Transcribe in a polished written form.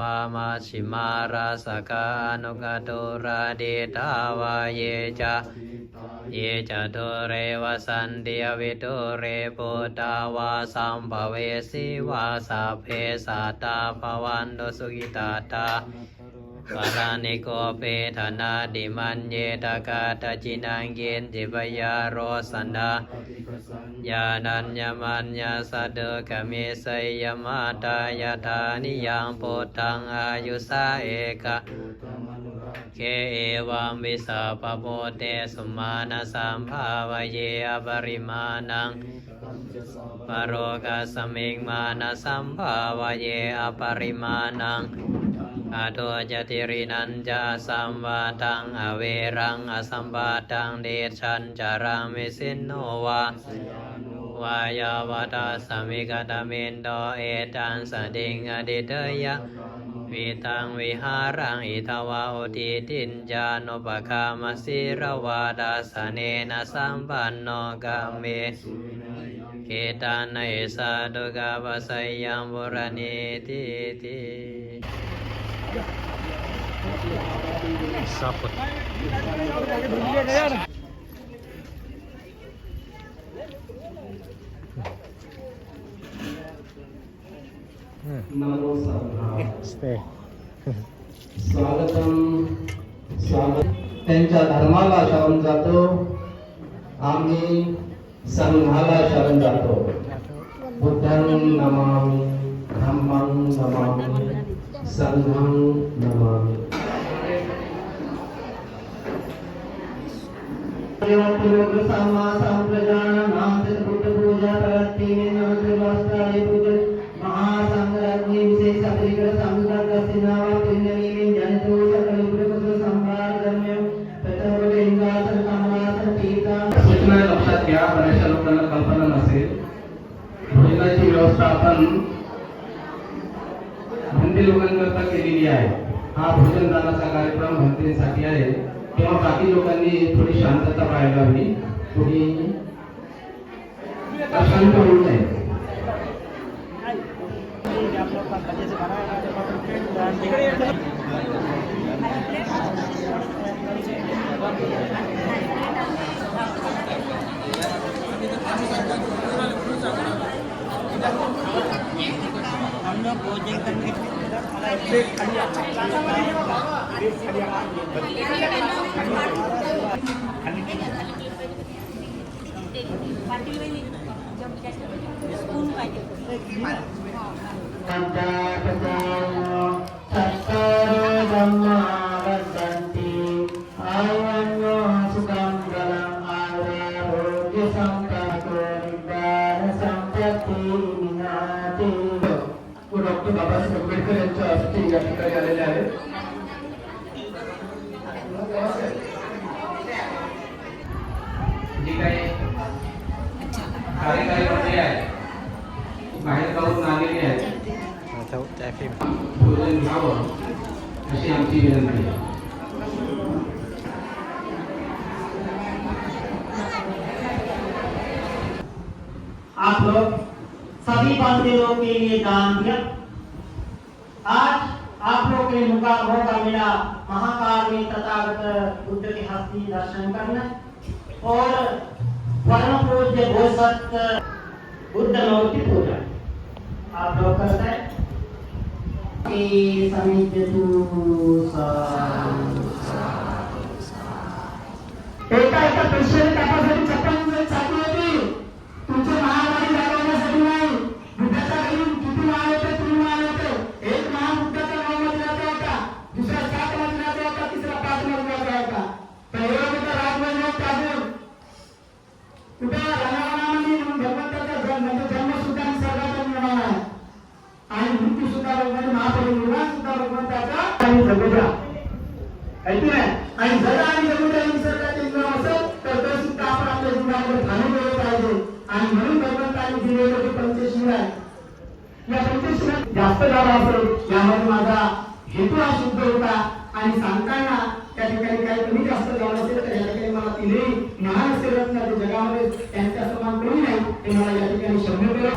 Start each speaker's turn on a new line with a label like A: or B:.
A: ปามาชิมาราสกานุกตุราดิตาวาเยจะเยจะตุเรวสันติวิตุเรปุตตาวาสัมภเวสีวาสัพเพสัตตาภวันตุสุขิตาตาปารานิโกเปธนาดิมันเยตกาตจินังเกณจิปยาโรสันดายานัญญมัญญาสัตเกมิสยมาตายาธานิยังปุตตังอายุสาเอกะเกเอวัมวิสาปโปเตสุมาณสัมภาวเยอปริมาณังปโรกัสมิงมานะสัมภาวเยอปริมาณังอาโทจติรินันจะสัมวาตังอเวรังอสัมบาตังเดชันจารังมิสินโนวาวายาวตาสมิกตมินโดเอตังสดิงอดิเตยะวิตังวิหารังอิทวาอุติตินจานุปคามสิรวาดาสเนนะสัมปันโนกาเมเกตานัยสาดุกาปัสยังบุรณีติติsaput
B: stay स्वागतम स्वागत त्यांच्या धर्माला शरण जातो आम्ही संघाला शरण जातो बुद्धं नमामि धम्मं नमामि संघं नमामि सम्मा संप्रजानानां बुद्ध पूजा प्रगति नमस्ते वास्ताले पूजा महासंग्राज्ञी विशेष अभिकर संगतसिनावा पिंडलीनि जंतु सकल प्रभु संभार धर्म प्रथम लिंगासन कमलासन पीता सूचना लक्षात घ्या बऱ्याचशा लोकांना कल्पना नसेल भोजनाची व्यवस्था आपण भंते लोकांकरता केलेली आहे हा भोजन दानाचा कार्यक्रम भंतेसाठी आहे तेव्हा बाकी लोकांनी थोडी शांतता पाहायला हवी थोडी अशांत होऊ नये डॉक्टर बाबासाहेब आंबेडकर यांच्या हस्ते या ठिकाणी आलेले आहेत जी काही कार्यकारी मंडळी आहेत बाहेर गावून आलेली आहेत भोजन घ्यावं अशी आमची विनंती आहे
C: आप लोग सभी बंदियों के लिए दान दिया आज आप लोग के मौका मिला महाकाल में तथागत बुद्ध के हस्ती दर्शन करना और परम पूज्य बोधसत्व बुद्ध मूर्ति पूजा आप लोग करते हैं एका पेशंट त्यापासून चप्पल चालू होती तुमचे महामारी जागवण्यासाठी नाही बुद्धाच्या घरी किती महाल होते तुम्ही महाल होते एक महाल बुद्धाच्या 9 मजल्याचा होता दुसरा 7 मजल्याचा होता तिसरा 5 मजल्याचा होता पहिला होता राजमहल टागोर कुठे रणावनामध्ये भगवंताचा जन्म सुद्धा निसर्गाचा निर्माण आहे आणि मृत्यू सुद्धा भगवंत महापरिनिर्वाण सुद्धा भगवंताचा आणि जगोजा ऐकू नये आणि जर आणि जगोजा निसर्गाचे निर्माण असेल तर ते सुद्धा आपण आपल्या जीवनामध्ये घालून गेले पाहिजे आणि म्हणून भगवंतांनी दिलेलं जे पंचशील आहे या पंचशीलात जास्त झाला असेल यामध्ये माझा हेतू हा शुद्ध होता आणि सांगताना त्या ठिकाणी काही कमी जास्त झालं असेल तर या ठिकाणी मला तिन्ही महान सेवक जगामध्ये त्यांच्या समान कोणी नाही ते मला या ठिकाणी शंभर